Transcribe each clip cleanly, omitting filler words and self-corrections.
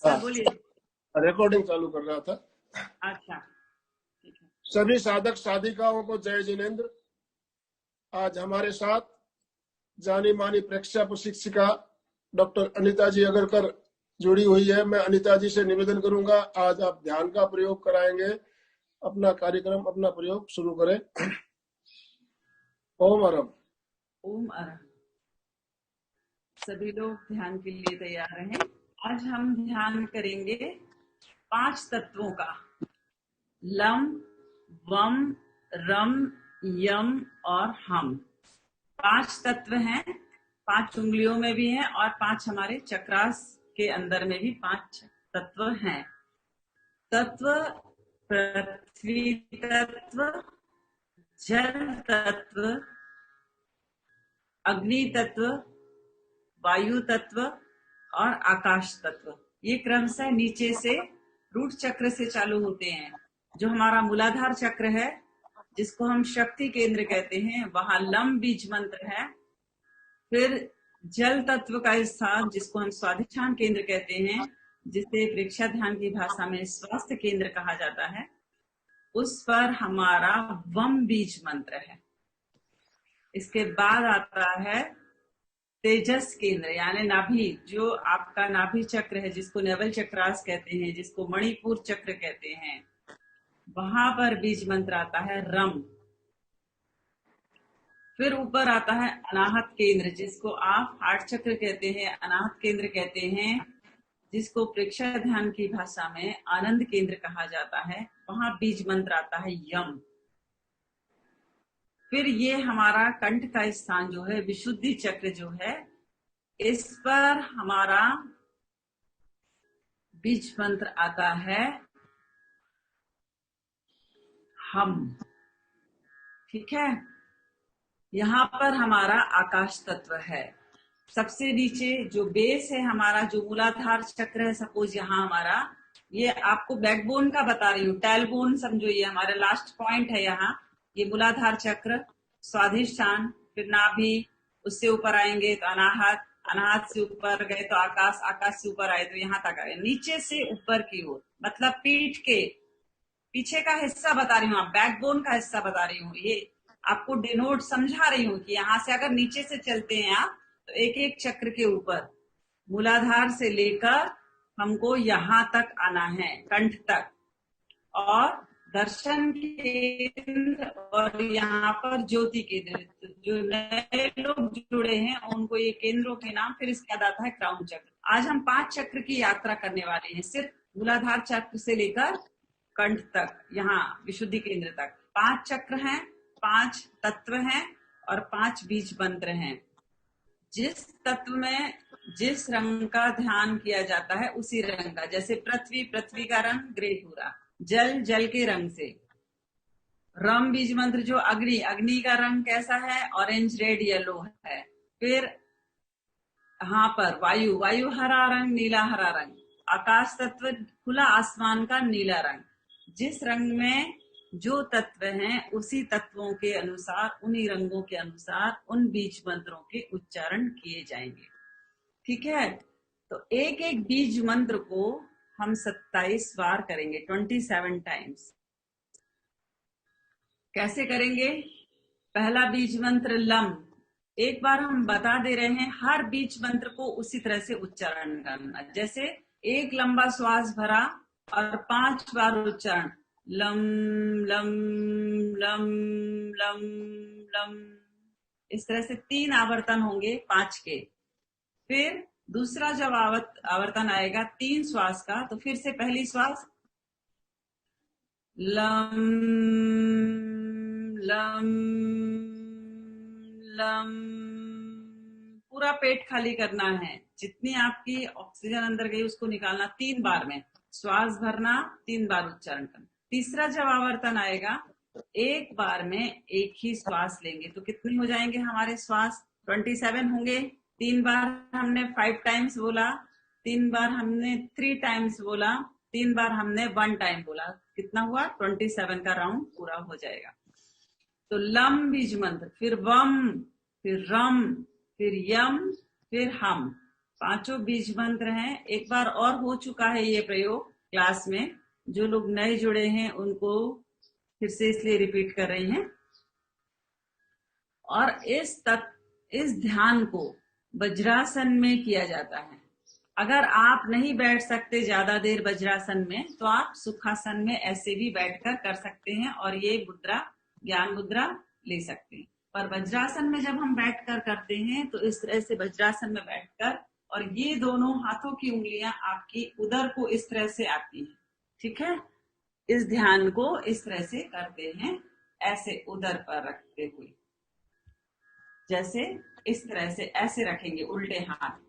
Sir हाँ, बोलिए। Recording चालू कर रहा था। अच्छा ठीक है। सभी साधक साधिकाओं को जय जिनेन्द्र। आज हमारे साथ जानी मानी प्रेक्षा शिक्षिका डॉक्टर अनीता जी अगरकर जुड़ी हुई है। मैं अनीता जी से निवेदन करूंगा, आज आप ध्यान का प्रयोग कराएंगे। अपना कार्यक्रम, अपना प्रयोग शुरू करें। ओम अरम। ओम अरहं। सभी लोग ध्यान के लिए तैयार रहें। आज हम ध्यान करेंगे 5 तत्वों का। लम, वम, रम, यम और हम। 5 तत्व हैं, 5 उंगलियों में भी हैं और 5 हमारे चक्रास के अंदर में भी 5 तत्व हैं। तत्व: पृथ्वी तत्व, जल तत्व, अग्नि तत्व, वायु तत्व और आकाश तत्व। ये क्रमशः नीचे से रूट चक्र से चालू होते हैं। जो हमारा मूलाधार चक्र है, जिसको हम शक्ति केंद्र कहते हैं, वहां लम बीज मंत्र है। फिर जल तत्व का स्थान, जिसको हम स्वाधिष्ठान केंद्र कहते हैं, जिसे प्रेक्षा ध्यान की भाषा में स्वास्थ्य केंद्र कहा जाता है, उस पर हमारा वम बीज मंत्र है। इसके बाद आता है तेजस केंद्र यानी नाभि, जो आपका नाभि चक्र है, जिसको नेवल चक्रास कहते हैं, जिसको मणिपुर चक्र कहते हैं। वहां पर बीज मंत्र आता है रम। फिर ऊपर आता है अनाहत केंद्र, जिसको आप हार्ट चक्र कहते हैं, अनाहत केंद्र कहते हैं, जिसको प्रेक्षा ध्यान की भाषा में आनंद केंद्र कहा जाता है। वहां बीज मंत्र आता है यम। फिर ये हमारा कंठ का स्थान जो है, विशुद्धि चक्र जो है, इस पर हमारा बीज मंत्र आता है हम। ठीक है। यहाँ पर हमारा आकाश तत्व है। सबसे नीचे जो बेस है हमारा, जो मूलाधार चक्र है, सपोज यहाँ हमारा, ये आपको बैकबोन का बता रही हूँ, टेलबोन समझो, ये हमारा लास्ट पॉइंट है यहाँ। ये मूलाधार चक्र, स्वाधिष्ठान, फिर नाभि, उससे ऊपर आएंगे तो अनाहत, अनाहत से ऊपर गए तो आकाश, आकाश से ऊपर आए तो यहाँ तक आए। नीचे से ऊपर की ओर, मतलब पीठ के पीछे का हिस्सा बता रही हूँ, आप बैकबोन का हिस्सा बता रही हूँ। ये आपको डिनोट समझा रही हूँ कि यहाँ से अगर नीचे से चलते हैं आप, तो एक एक चक्र के ऊपर मूलाधार से लेकर हमको यहाँ तक आना है, कंठ तक। और दर्शन केंद्र और यहाँ पर ज्योति केंद्र। जो नए लोग जुड़े हैं उनको ये केंद्रों के नाम, फिर इसके बाद आता है क्राउन चक्र। आज हम 5 चक्र की यात्रा करने वाले हैं, सिर्फ मूलाधार चक्र से लेकर कंठ तक, यहाँ विशुद्धि केंद्र तक। 5 चक्र हैं, 5 तत्व हैं और 5 बीज मंत्र हैं। जिस तत्व में जिस रंग का ध्यान किया जाता है उसी रंग का, जैसे पृथ्वी, पृथ्वी का रंग ग्रे भूरा, जल, जल के रंग से। रम बीज मंत्र जो अग्नि, अग्नि का रंग कैसा है? ऑरेंज, रेड, येलो है। फिर यहाँ पर वायु, वायु हरा रंग, नीला हरा रंग। आकाश तत्व खुला आसमान का नीला रंग। जिस रंग में जो तत्व हैं, उसी तत्वों के अनुसार, उन्हीं रंगों के अनुसार उन बीज मंत्रों के उच्चारण किए जाएंगे। ठीक है। तो एक एक बीज मंत्र को हम 27 बार करेंगे, 27 टाइम्स। कैसे करेंगे? पहला बीज मंत्र लम, एक बार हम बता दे रहे हैं, हर बीज मंत्र को उसी तरह से उच्चारण करना। जैसे एक लंबा श्वास भरा और 5 बार उच्चारण, lump lump lump lump lump. इस तरह से 3 आवर्तन होंगे 5 के। फिर दूसरा जब आवर्तन आएगा 3 श्वास का, तो फिर से पहली श्वास लम लम लम, पूरा पेट खाली करना है, जितनी आपकी ऑक्सीजन अंदर गई उसको निकालना 3 बार में। श्वास भरना, 3 बार उच्चारण करना। तीसरा जब आवर्तन आएगा तो एक बार में एक ही श्वास लेंगे, तो कितनी हो जाएंगे हमारे श्वास? 27 होंगे। 3 बार हमने 5 टाइम्स बोला, 3 बार हमने 3 टाइम्स बोला, 3 बार हमने 1 टाइम बोला, कितना हुआ? 27 का राउंड पूरा हो जाएगा। तो लम बीज मंत्र, फिर वम, फिर रम, फिर यम, फिर हम। पांचों बीज मंत्र हैं। एक बार और हो चुका है ये प्रयोग क्लास में, जो लोग नए जुड़े हैं उनको फिर से इसलिए रिपीट कर रही हैं। और इस ध्यान को वज्रासन में किया जाता है। अगर आप नहीं बैठ सकते ज्यादा देर वज्रासन में, तो आप सुखासन में ऐसे भी बैठकर कर सकते हैं और ये मुद्रा ज्ञान मुद्रा ले सकते हैं। पर वज्रासन में जब हम बैठकर करते हैं तो इस तरह से वज्रासन में बैठकर, और ये दोनों हाथों की उंगलियां आपकी उदर को इस तरह से आती हैं, ठीक है। इस ध्यान को इस तरह से करते हैं, ऐसे उदर पर रखते हुए, जैसे इस तरह से ऐसे रखेंगे उल्टे हाथ,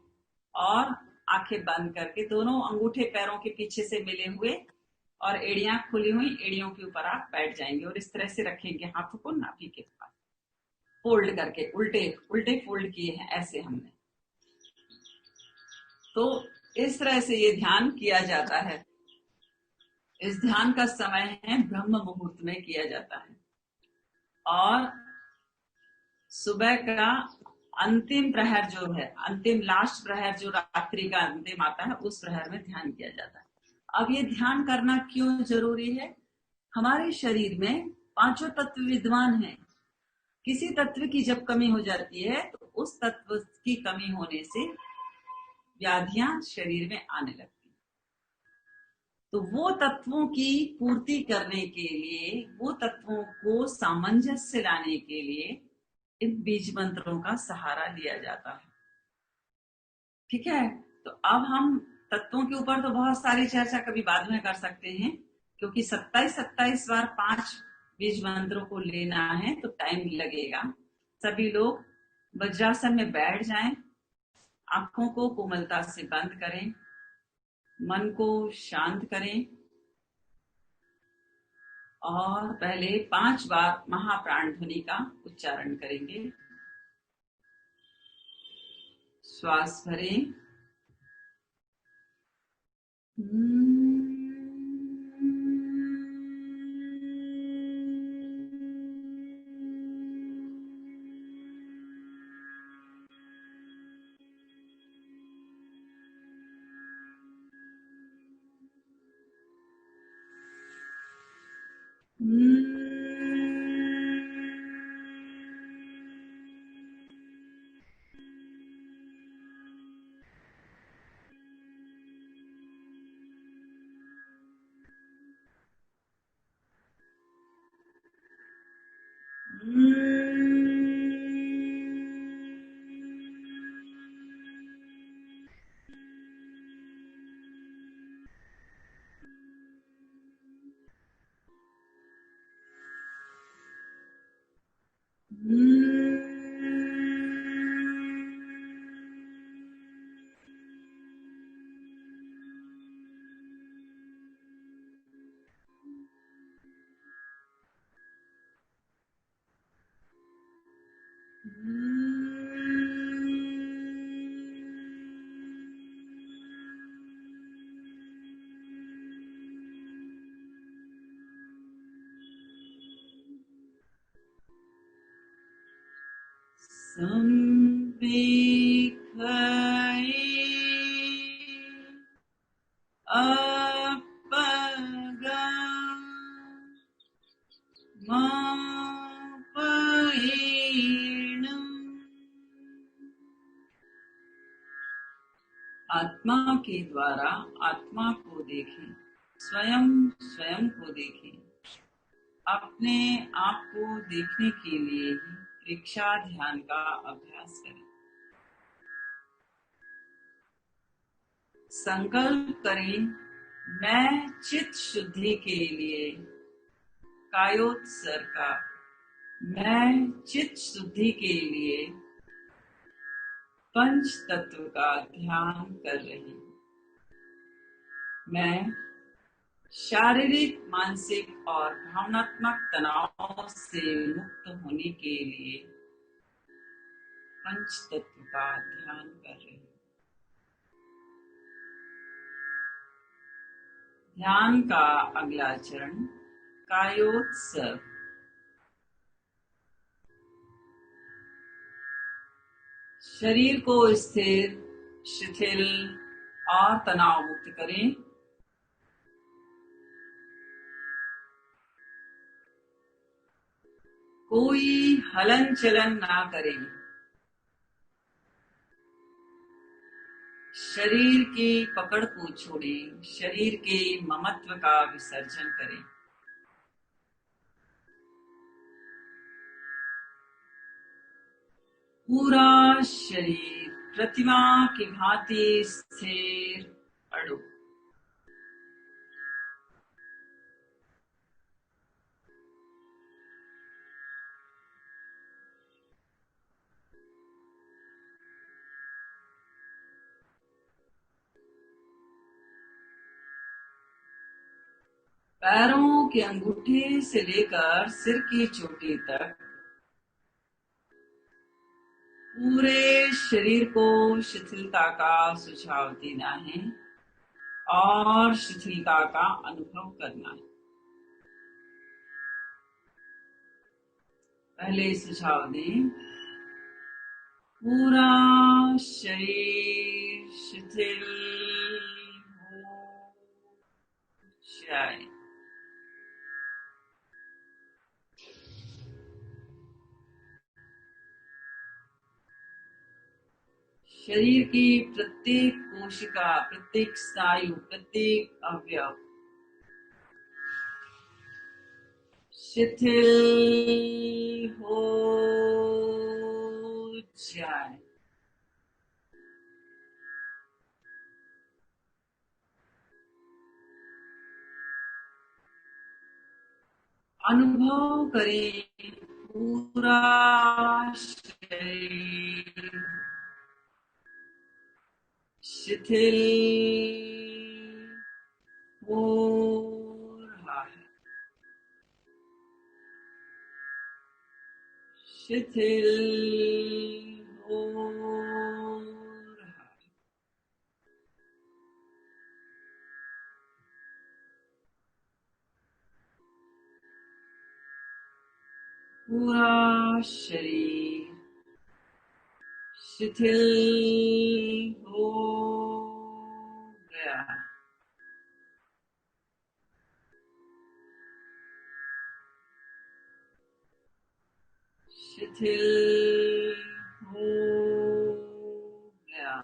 और आंखें बंद करके दोनों अंगूठे पैरों के पीछे से मिले हुए और एड़ियां खुली हुई, एड़ियों के ऊपर आप बैठ जाएंगे और इस तरह से रखेंगे हाथों को नाभि के पास, फोल्ड करके, उल्टे उल्टे फोल्ड किए हैं ऐसे हमने। तो इस तरह से ये ध्यान किया जाता है। इस ध्यान का समय है ब्रह्म मुहूर्त में किया जाता है, और सुबह का अंतिम प्रहर जो है, अंतिम लास्ट प्रहर जो रात्रि का अंतिम आता है, उस प्रहर में ध्यान किया जाता है। अब ये ध्यान करना क्यों जरूरी है? हमारे शरीर में पांचों तत्व विद्यमान हैं। किसी तत्व की जब कमी हो जाती है तो उस तत्व की कमी होने से व्याधियां शरीर में आने लगती हैं। तो वो तत्वों की पूर्ति करने के लिए, वो तत्वों को सामंजस्य लाने के लिए इन बीज मंत्रों का सहारा लिया जाता है, ठीक है। तो अब हम तत्वों के ऊपर तो बहुत सारी चर्चा कभी बाद में कर सकते हैं, क्योंकि 27 बार 5 बीज मंत्रों को लेना है तो टाइम लगेगा। सभी लोग वज्रासन में बैठ जाएं, आंखों को कोमलता से बंद करें, मन को शांत करें, और पहले 5 बार महाप्राण ध्वनि का उच्चारण करेंगे। श्वास भरें, आत्मा के द्वारा आत्मा को देखें, स्वयं स्वयं को देखें। अपने आप को देखने के लिए ही रिक्षा ध्यान का अभ्यास करें। संकल्प करें, मैं चित्त शुद्धि के लिए कायोत्सर्ग का, मैं चित्त शुद्धि के लिए पंच तत्व का ध्यान कर रही हूँ। मैं शारीरिक, मानसिक और भावनात्मक तनाव से मुक्त होने के लिए पंच तत्व का ध्यान कर रही हूँ। ध्यान का अगला चरण कायोत्सर्ग। शरीर को स्थिर शिथिल और तनाव मुक्त करें। कोई हलन चलन ना करें। शरीर की पकड़ को छोड़ें, शरीर के ममत्व का विसर्जन करें। पूरा शरीर प्रतिमा की भांति स्थिर अड़ो। पैरों के अंगूठे से लेकर सिर की चोटी तक पूरे शरीर को शिथिलता का सुझाव देना है और शिथिलता का अनुभव करना है। पहले सुझाव दें, पूरा शरीर शिथिल हो जाए। शरीर की प्रत्येक कोशिका, प्रत्येक स्नायु, प्रत्येक अवयव शिथिल हो जाए। अनुभव करें पूरा शरीर शिथिल हो रहा है, शिथिल हो रहा है। पूरा शरीर शिथिल हो गया। शिथिल हो गया।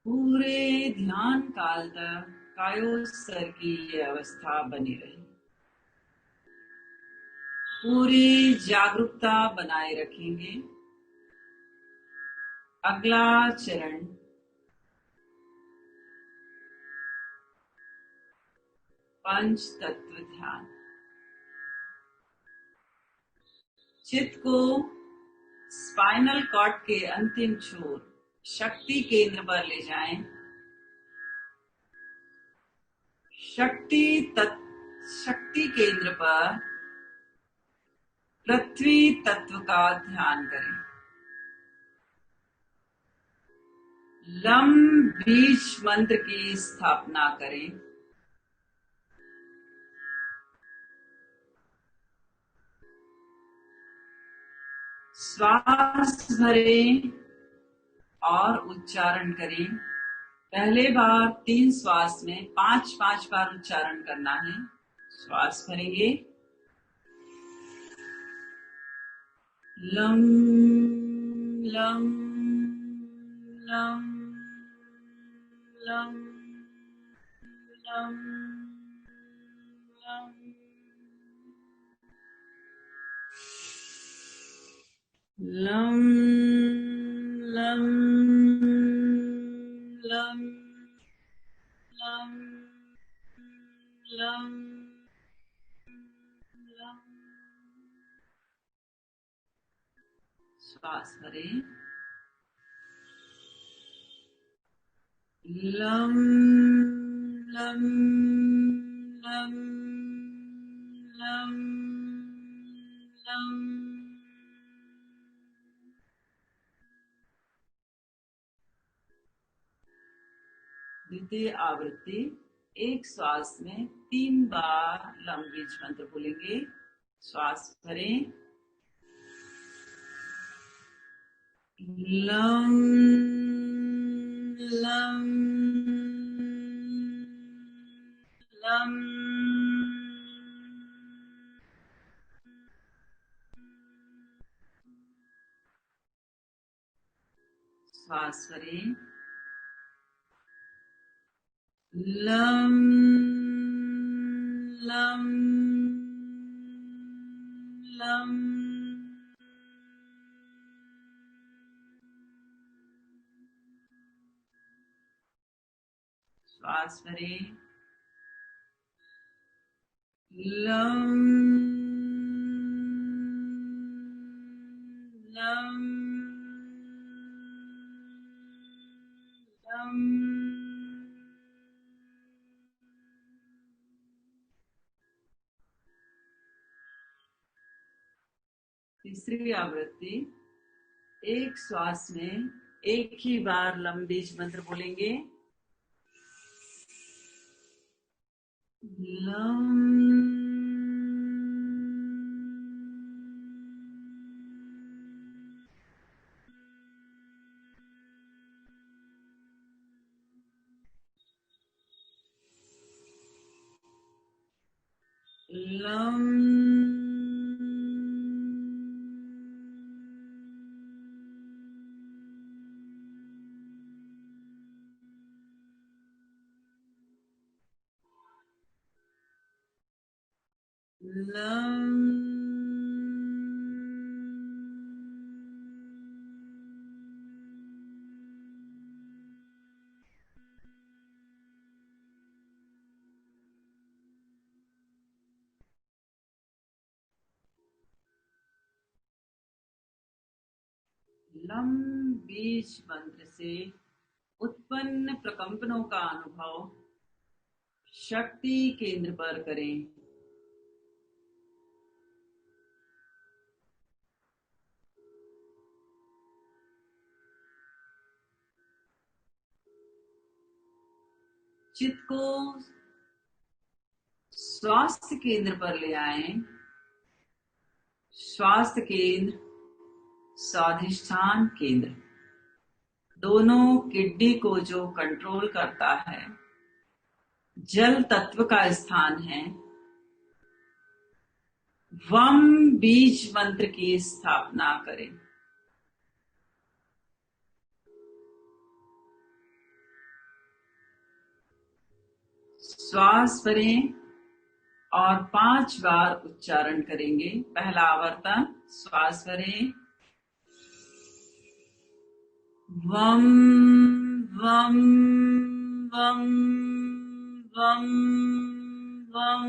पूरे ध्यान काल तक कायोस्तर की ये अवस्था बनी रही। पूरी जागरूकता बनाए रखेंगे। अगला चरण पंच तत्व ध्यान। चित्त को स्पाइनल कॉर्ड के अंतिम छोर शक्ति केंद्र पर ले जाएं। शक्ति केंद्र पर पृथ्वी तत्व का ध्यान करें। लम बीज मंत्र की स्थापना करें। श्वास भरें और उच्चारण करें। पहले बार 3 श्वास में 5-5 बार उच्चारण करना है। श्वास भरेंगे। Lump lump lump lump lump lump lump lump lump lump lump lump. श्वास भरें। Lump lump lump lump lump. द्वितीय आवृत्ति, एक श्वास में 3 बार लम बीज मंत्र बोलेंगे। श्वास भरें। लं लं लं श्वास भरें। लं लं लं श्वास भरें। लं लं लं। तीसरी आवृत्ति, एक श्वास में एक ही बार लम बीज मंत्र बोलेंगे। लम लम लम लम बीज मंत्र से उत्पन्न प्रकंपनों का अनुभव शक्ति केंद्र पर करें। चित्त को स्वास्थ्य केंद्र पर ले आएं। स्वास्थ्य केंद्र, स्वाधिष्ठान केंद्र, दोनों किडनी को जो कंट्रोल करता है, जल तत्व का स्थान है। वम बीज मंत्र की स्थापना करें। श्वास भरें और 5 बार उच्चारण करेंगे। पहला आवर्तन, श्वास भरें। वम वम वम वम वम।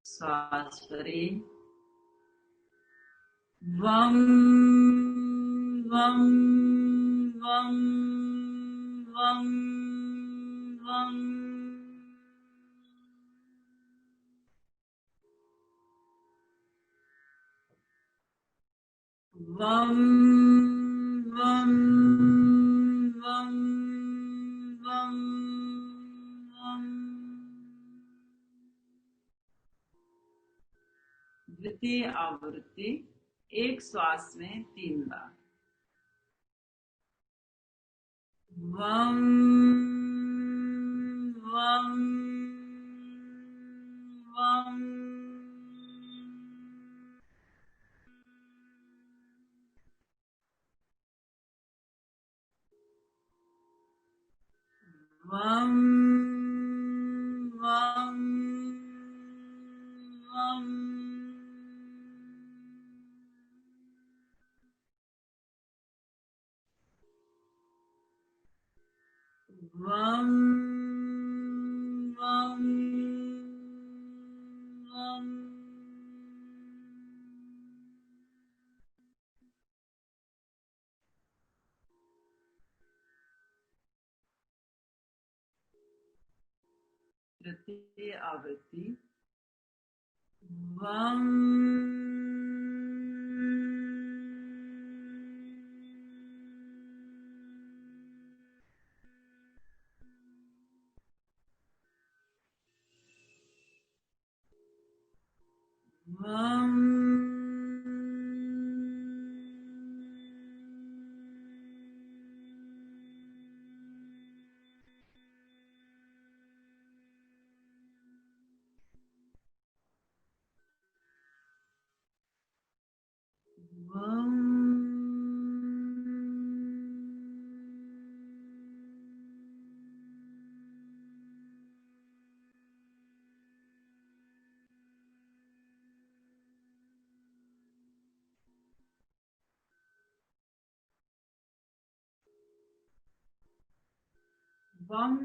श्वास भरें। वम वम वम वम वम। वम वम वम वम वम। द्वितीय आवृत्ति, एक श्वास में 3 बार। वम वम वम। वम वम वम। वम वम वम। तृतीय आवृत्ति, वम वम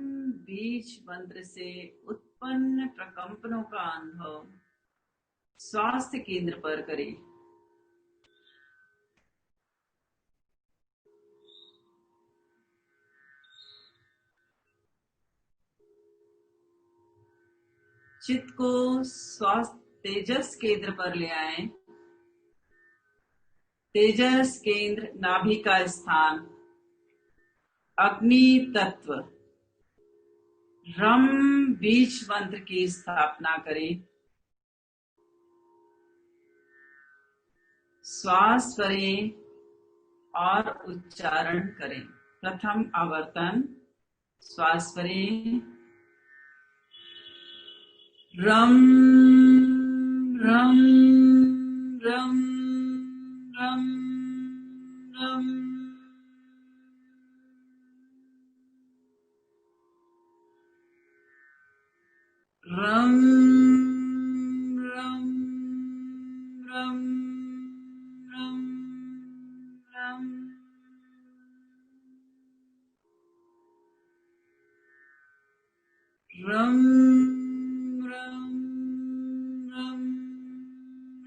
बीज मंत्र से उत्पन्न प्रकंपनों का अनुभव स्वास्थ्य केंद्र पर करें। चित्त को स्वास्थ्य तेजस केंद्र पर ले आए। तेजस केंद्र नाभि का स्थान, अग्नि तत्व। रम बीज मंत्र की स्थापना करें। श्वास भरें और उच्चारण करें। प्रथम आवर्तन, श्वास भरें। रम रम रम रम रम। रम रम रम रम रम। रम रम रम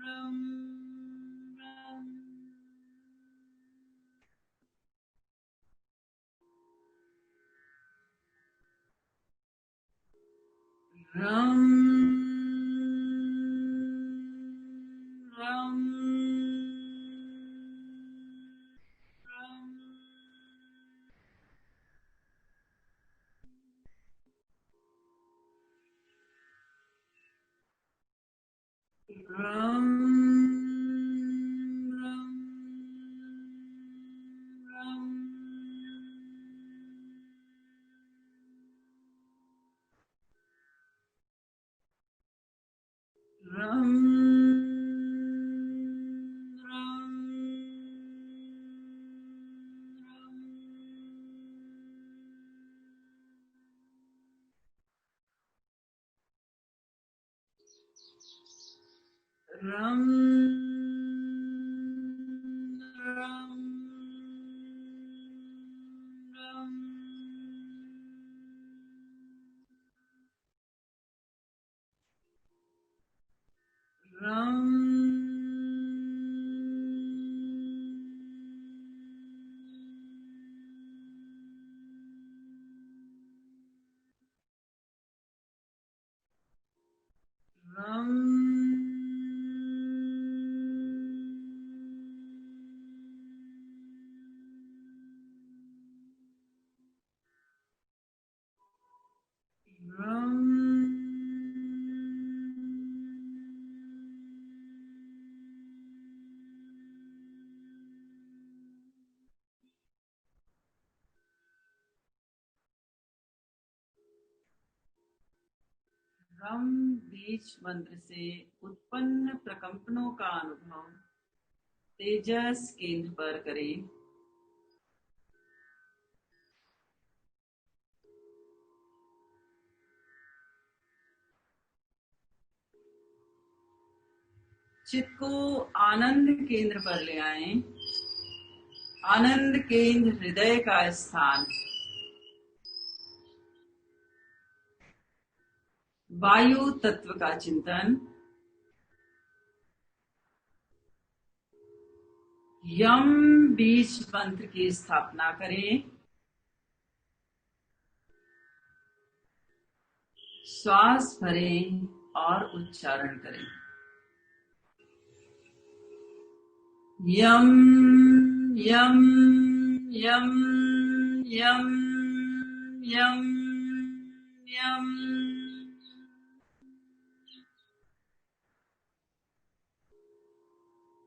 रम रम। रम रम रम। रम रम रम। रम रम रम रम रम। रम रम रम रम बीज मंत्र से उत्पन्न प्रकंपनों का अनुभव तेजस केंद्र पर करें। चित्त को आनंद केंद्र पर ले आए। आनंद केंद्र हृदय का स्थान, वायु तत्व का चिंतन। यम बीज मंत्र की स्थापना करें। श्वास भरें और उच्चारण करें। यम यम यम यम यम यम।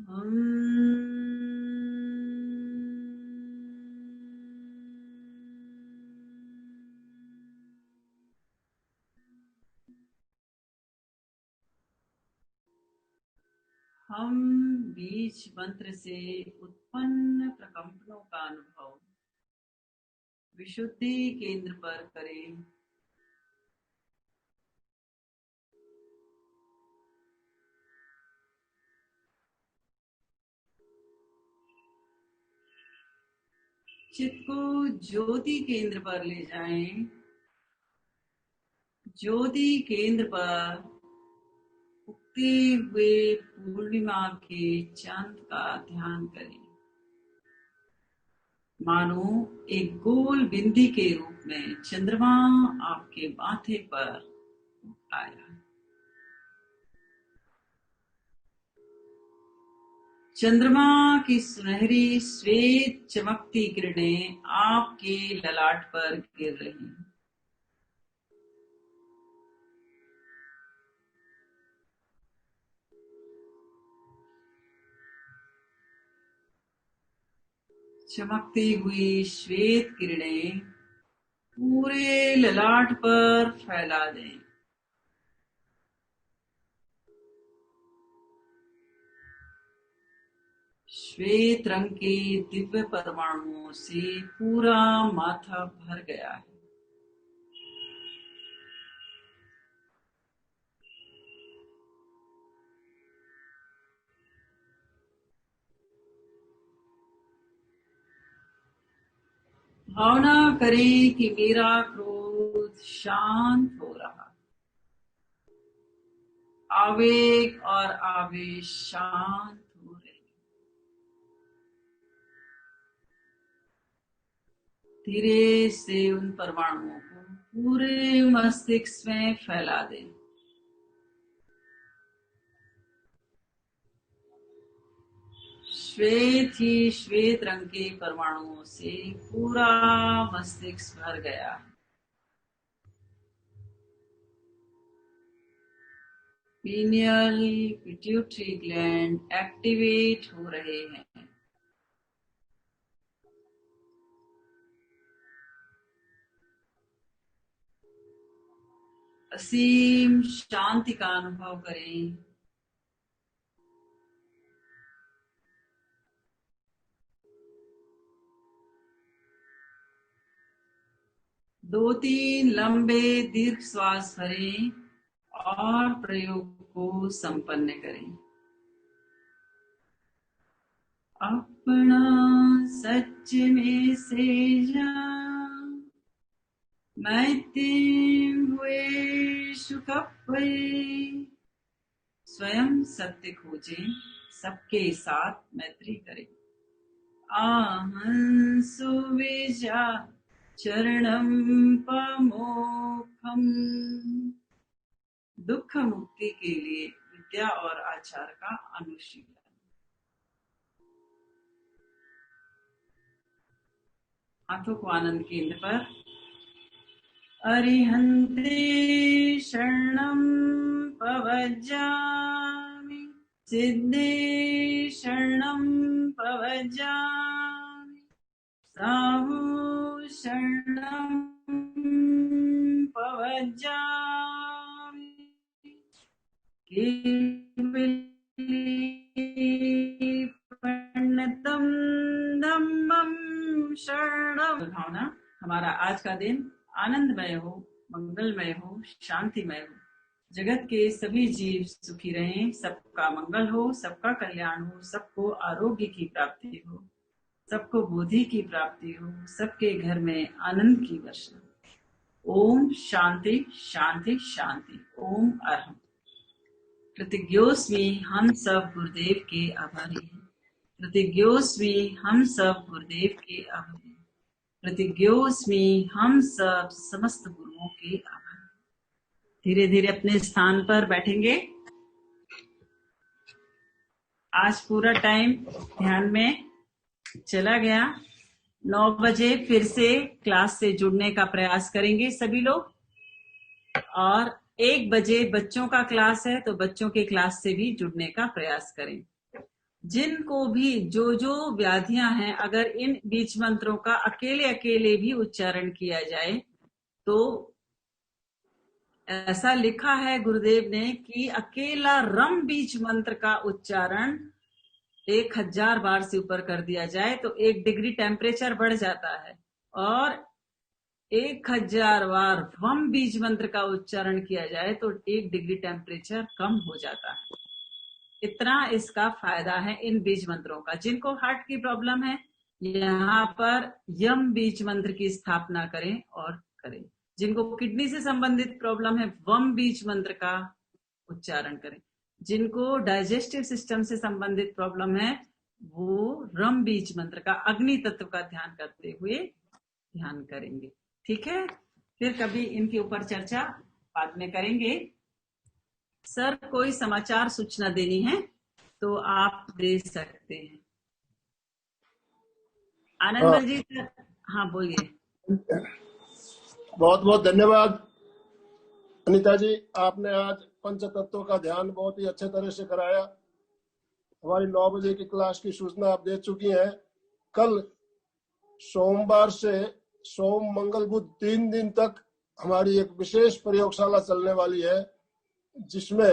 हम बीज मंत्र से उत्पन्न प्रकंपनों का अनुभव विशुद्धि केंद्र पर करें। चित्त को ज्योति केंद्र पर ले जाएं। ज्योति केंद्र पर उगते हुए पूर्णिमा के चांद का ध्यान करें, मानो एक गोल बिंदी के रूप में चंद्रमा आपके माथे पर आया। चंद्रमा की सुनहरी श्वेत चमकती किरणें आपके ललाट पर गिर रही हैं। चमकती हुई श्वेत किरणें पूरे ललाट पर फैला दें। श्वेत रंग के दिव्य परमाणुओं से पूरा माथा भर गया है। भावना करें कि मेरा क्रोध शांत हो रहा, आवेग और आवेश शांत हो रहे। धीरे से उन परमाणुओं को पूरे मस्तिष्क में फैला दें। श्वेत ही श्वेत रंग के परमाणुओं से पूरा मस्तिष्क भर गया। पीनियल पिट्यूटरी ग्लैंड एक्टिवेट हो रहे हैं। असीम शांति का अनुभव करें। दो तीन लंबे दीर्घ श्वास भरें और प्रयोग को संपन्न करें। अपना सच में से जा, मैत्रीम हुए सुखपये। स्वयं सत्य खोजें, सबके साथ मैत्री करें। आहंसु विजा चरणम पमोखम। दुख मुक्ति के लिए विद्या और आचार का अनुशीलन। हाथों को आनंद केंद्र पर। अरिहन्ते शरणं पवज्जामि, सिद्धे शरणं पवज्जामि, साहु शरणं पवज्जामि, केवली प्रणतं धम्मं शरणं। भावना हमारा आज का दिन आनंदमय हो, मंगलमय हो, शांतिमय हो। जगत के सभी जीव सुखी रहें, सबका मंगल हो, सबका कल्याण हो, सबको आरोग्य की प्राप्ति हो, सबको बुद्धि की प्राप्ति हो, सबके घर में आनंद की वर्षा। ओम शांति शांति शांति। ओम अरहम। कृतज्ञोस्मि, हम सब गुरुदेव के आभारी हैं। कृतज्ञोस्मि, हम सब गुरुदेव के आभारी हैं। प्रतिज्ञोस्मि, हम सब समस्त गुरुओं के आभारी। धीरे धीरे अपने स्थान पर बैठेंगे। आज पूरा टाइम ध्यान में चला गया। 9 बजे फिर से क्लास से जुड़ने का प्रयास करेंगे सभी लोग, और 1 बजे बच्चों का क्लास है तो बच्चों के क्लास से भी जुड़ने का प्रयास करें। जिनको भी जो जो व्याधियां हैं, अगर इन बीज मंत्रों का अकेले अकेले भी उच्चारण किया जाए तो ऐसा लिखा है गुरुदेव ने कि अकेला रम बीज मंत्र का उच्चारण 1000 बार से ऊपर कर दिया जाए तो 1 डिग्री टेम्परेचर बढ़ जाता है, और 1000 बार वम बीज मंत्र का उच्चारण किया जाए तो 1 डिग्री टेम्परेचर कम हो जाता है। इतना इसका फायदा है इन बीज मंत्रों का। जिनको हार्ट की प्रॉब्लम है, यहाँ पर यम बीज मंत्र की स्थापना करें और करें। जिनको किडनी से संबंधित प्रॉब्लम है, वम बीज मंत्र का उच्चारण करें। जिनको डाइजेस्टिव सिस्टम से संबंधित प्रॉब्लम है, वो रम बीज मंत्र का अग्नि तत्व का ध्यान करते हुए ध्यान करेंगे। ठीक है, फिर कभी इनके ऊपर चर्चा बाद में करेंगे। सर, कोई समाचार सूचना देनी है तो आप दे सकते हैं। आनंदमल जी सर, हाँ बोलिए। बहुत बहुत धन्यवाद अनीता जी, आपने आज पंच तत्वों का ध्यान बहुत ही अच्छे तरह से कराया। हमारी 9 बजे की क्लास की सूचना आप दे चुकी हैं। कल सोमवार से सोम मंगल बुध 3 दिन तक हमारी एक विशेष प्रयोगशाला चलने वाली है, जिसमें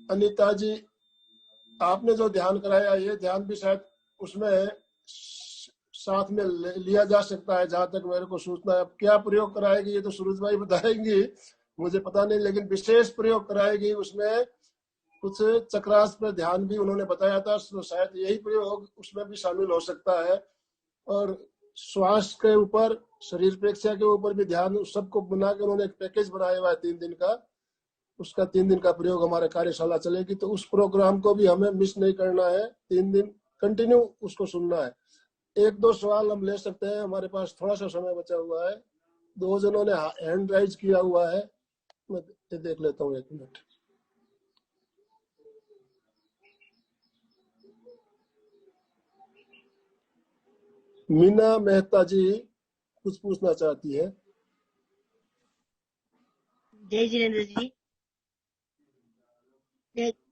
अनीता जी आपने जो ध्यान कराया, ये ध्यान भी शायद उसमें साथ में लिया जा सकता है, जहां तक मेरे को सूचना है। अब क्या प्रयोग कराएगी ये तो सूरज भाई बताएंगी, मुझे पता नहीं, लेकिन विशेष प्रयोग कराएगी। उसमें कुछ चक्रास पर ध्यान भी उन्होंने बताया था, तो शायद यही प्रयोग उसमें भी शामिल हो सकता है। और श्वास के ऊपर, शरीर प्रेक्षा के ऊपर भी ध्यान, सबको बना के उन्होंने एक पैकेज बनाया हुआ है 3 दिन का। उसका 3 दिन का प्रयोग हमारे कार्यशाला चलेगी, तो उस प्रोग्राम को भी हमें मिस नहीं करना है। 3 दिन कंटिन्यू उसको सुनना है। 1-2 सवाल हम ले सकते हैं, हमारे पास थोड़ा सा समय बचा हुआ है। 2 जनों ने हैंड राइज किया हुआ है, मैं देख लेता हूँ, 1 मिनट। मीना मेहता जी कुछ पूछना चाहती है। जय जिनेन्द्र जी,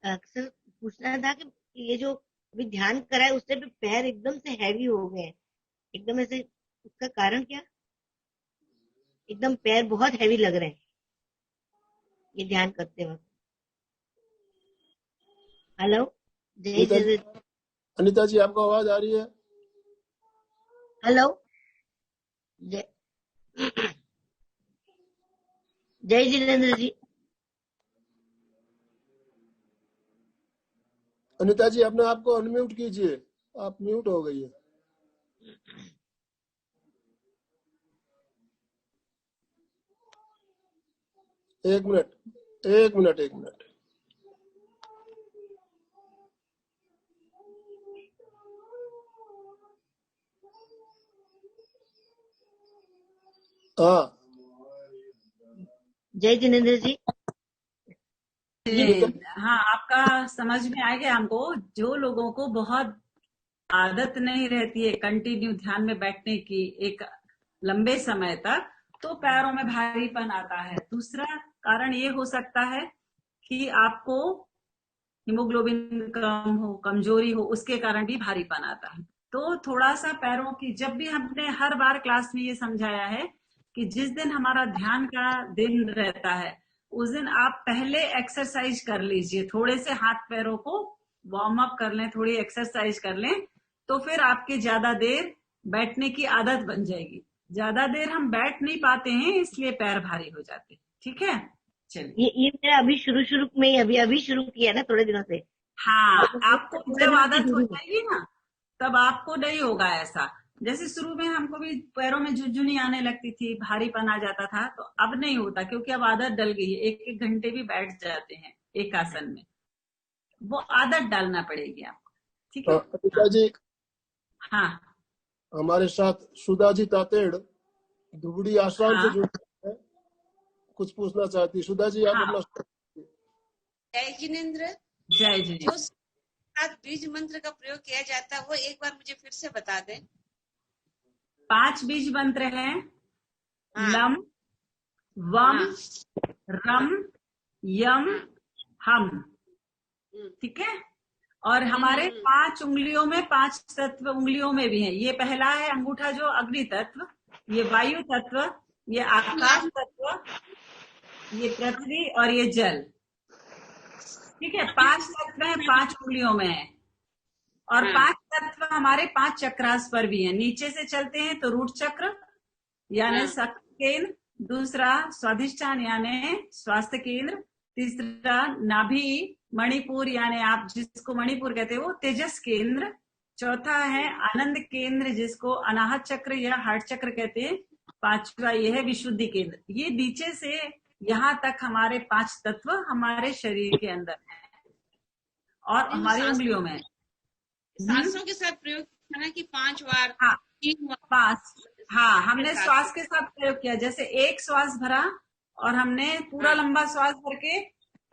अक्सर पूछना था कि ये जो अभी ध्यान कराए उससे भी पैर एकदम से हैवी हो गए, एकदम ऐसे, उसका कारण क्या? एकदम पैर बहुत हैवी लग रहे हैं ये ध्यान करते वक्त। हेलो, जय जिनेन्द्र। अनीता जी आपको आवाज आ रही है? हेलो, जय जिनेन्द्र जी। अनीता जी अपने आप को अनम्यूट कीजिए, आप म्यूट हो गई है। एक मिनट। हाँ, जय जिनेन्द्र जी। हाँ, आपका समझ में आ गया हमको। जो लोगों को बहुत आदत नहीं रहती है कंटिन्यू ध्यान में बैठने की एक लंबे समय तक, तो पैरों में भारीपन आता है। दूसरा कारण ये हो सकता है कि आपको हीमोग्लोबिन कम हो, कमजोरी हो, उसके कारण भी भारीपन आता है। तो थोड़ा सा पैरों की, जब भी हमने हर बार क्लास में ये समझाया है कि जिस दिन हमारा ध्यान का दिन रहता है उस दिन आप पहले एक्सरसाइज कर लीजिए, थोड़े से हाथ पैरों को वार्म अप कर लें, थोड़ी एक्सरसाइज कर लें, तो फिर आपके ज्यादा देर बैठने की आदत बन जाएगी। ज्यादा देर हम बैठ नहीं पाते हैं, इसलिए पैर भारी हो जाते हैं। ठीक है, चलिए। ये मेरा अभी शुरू में ही अभी शुरू किया ना, थोड़े दिनों से। हाँ, आपको थोड़े जब दिनों से आदत हो शुरू है। जाएगी ना, तब आपको नहीं होगा ऐसा। जैसे शुरू में हमको भी पैरों में झुनझुनी आने लगती थी, भारीपन आ जाता था, तो अब नहीं होता, क्योंकि अब आदत डल गई है। 1-1 घंटे भी बैठ जाते हैं एक आसन में। वो आदत डालना पड़ेगी आपको। ठीक है। अनीता जी हाँ हमारे साथ सुधा जी तातेड़ धुबड़ी आसाम से हाँ जुड़ी है, कुछ पूछना चाहती। सुधा जी आप हाँ, अपना। जय जिनेन्द्र। जय जी। जो सात बीज मंत्र का प्रयोग किया जाता है वो एक बार मुझे फिर से बता दें। 5 बीज मंत्र हैं। हाँ, लम, वम, हाँ, रम, यम, हाँ, हम। ठीक है। और हमारे 5 उंगलियों में 5 तत्व उंगलियों में भी है। ये पहला है अंगूठा जो अग्नि तत्व, ये वायु तत्व, ये आकाश तत्व, ये पृथ्वी और ये जल। ठीक है, 5 तत्व है, 5 उंगलियों में है। और 5 तत्व हमारे 5 चक्रास पर भी है। नीचे से चलते हैं तो रूट चक्र यानी शक्ति केंद्र, दूसरा स्वाधिष्ठान यानी स्वास्थ्य केंद्र, तीसरा नाभि मणिपुर यानी आप जिसको मणिपुर कहते हो वो तेजस केंद्र, चौथा है आनंद केंद्र जिसको अनाहत चक्र या हार्ट चक्र कहते हैं, पांचवा ये है विशुद्धि केंद्र। ये नीचे से यहाँ तक हमारे 5 तत्व हमारे शरीर के अंदर है और हमारी उंगलियों में। सांसों के साथ प्रयोग किया ना कि 5 बार, हाँ 3 बार। 5, हाँ हमने श्वास के साथ प्रयोग किया। जैसे एक श्वास भरा और हमने पूरा लंबा श्वास भर के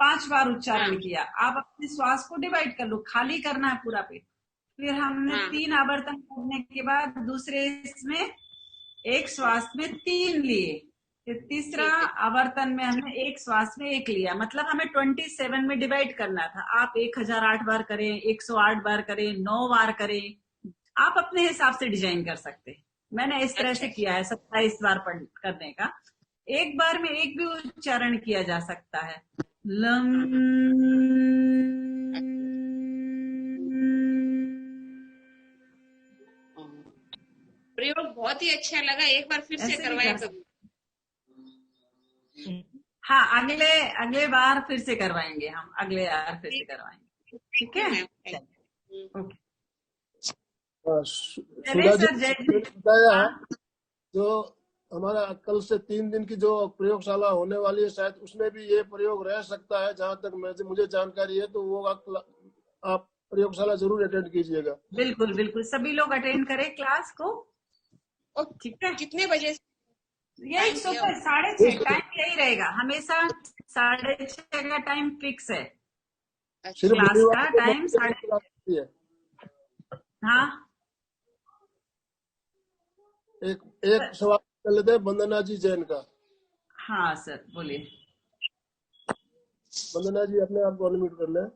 5 बार उच्चारण किया। आप अपने श्वास को डिवाइड कर लो, खाली करना है पूरा पेट। फिर हमने 3 आवर्तन करने के बाद दूसरे इसमें एक श्वास में 3 लिए, फिर तीसरा आवर्तन में हमने एक श्वास में 1 लिया। मतलब हमें 27 में डिवाइड करना था। आप 1008 बार करें, 108 बार करें, 9 बार करें, आप अपने हिसाब से डिजाइन कर सकते हैं। मैंने इस तरह से किया है 27 बार करने का। एक बार में एक भी उच्चारण किया जा सकता है। लम प्रयोग बहुत ही अच्छा लगा, एक बार फिर से करवाएं कभी। हाँ अगले बार फिर से करवाएंगे हम, अगले बार फिर से करवाएंगे। ठीक है, ओके। सूरज जी बताया जो हमारा कल से 3 दिन की जो प्रयोगशाला होने वाली है, शायद उसमें भी ये प्रयोग रह सकता है। जहाँ तक मुझे जानकारी है तो वो आप प्रयोगशाला जरूर अटेंड कीजिएगा। बिल्कुल बिल्कुल, सभी लोग अटेंड करें क्लास को। ठीक है, कितने बजे? यही सुबह 6:30 टाइम यही रहेगा हमेशा। 6:30 का टाइम फिक्स है क्लास का टाइम। 6:30 हाँ एक सवाल कर लेते हैं वंदना जी जैन का। हाँ सर बोलिए। वंदना जी अपने आप को अनम्यूट कर लें।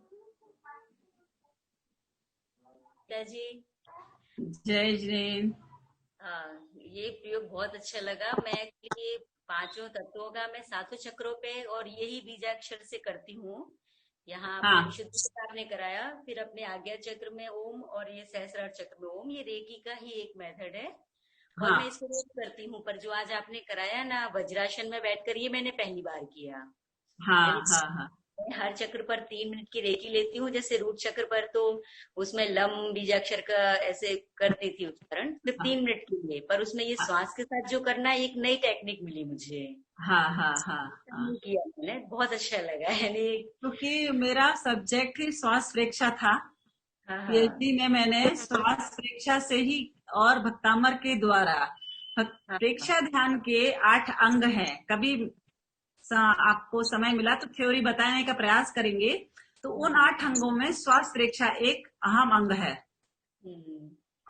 जी जय जैन। हाँ, ये प्रयोग बहुत अच्छा लगा। मैं ये 5 तत्वों का मैं 7 चक्रों पे और यही बीजाक्षर से करती हूँ। यहाँ हाँ। विशुद्धि से आपने कराया, फिर अपने आज्ञा चक्र में ओम और ये सहस्रार चक्र में ओम, ये रेकी का ही एक मेथड है। और मैं इसको रोज करती हूँ, पर जो आज आपने कराया ना वज्रासन में बैठकर, ये मैंने पहली बार किया। हाँ हाँ हाँ। हर चक्र पर 3 मिनट की रेकी लेती हूँ। जैसे रूट चक्र पर तो उसमें लम बीजाक्षर का ऐसे करती थी उच्चारण, सिर्फ 3 मिनट के लिए। पर उसमें ये श्वास के साथ जो करना है, एक नई टेक्निक मिली मुझे। हाँ हाँ हाँ हाँ। किया मैंने, बहुत अच्छा लगा। यानी क्योंकि मेरा सब्जेक्ट ही श्वास परीक्षा था। पीएचडी में मैंने श्वास परीक्षा से ही और भक्तामर के द्वारा परीक्षा ध्यान के 8 अंग हैं। कभी आपको समय मिला तो थ्योरी बताने का प्रयास करेंगे। तो उन 8 अंगों में श्वास परीक्षा एक अहम अंग है।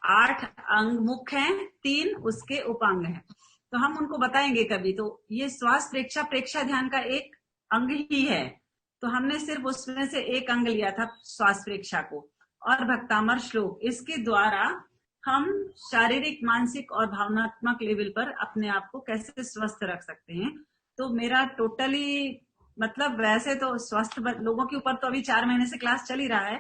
8 अंग मुख्य हैं, 3 उसके उपांग हैं। तो हम उनको बताएंगे कभी। तो ये श्वास परीक्षा ध्यान का एक अंग ही है। तो हमने सिर्फ उसमें से एक अंग लिया था श्वास परीक्षा को। और भक्तामर श्लोक, इसके द्वारा हम शारीरिक, मानसिक और भावनात्मक लेवल पर अपने आप को कैसे स्वस्थ रख सकते हैं। तो मेरा टोटली मतलब वैसे तो स्वस्थ लोगों के ऊपर तो अभी 4 महीने से क्लास चल ही रहा है।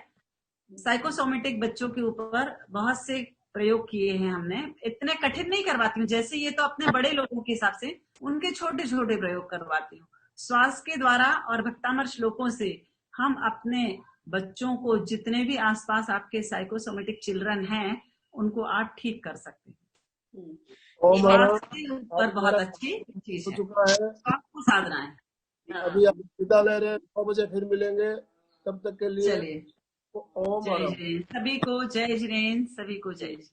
साइकोसोमेटिक बच्चों के ऊपर बहुत से प्रयोग किए हैं हमने। इतने कठिन नहीं करवाती हूँ, जैसे ये तो अपने बड़े लोगों के हिसाब से उनके छोटे छोटे प्रयोग करवाती हूँ। श्वास के द्वारा और भक्तामर श्लोकों से हम अपने बच्चों को, जितने भी आसपास आपके साइकोसोमेटिक चिल्ड्रन हैं, उनको आप ठीक कर सकते हैं। श्वास के ऊपर बहुत अच्छी चीज है, श्वास को साधना है। अभी आप विदा ले रहे हैं, 9 बजे फिर मिलेंगे। तब तक के लिए चलिए, जय जैन। सभी को जय जैन, सभी को जय जैन।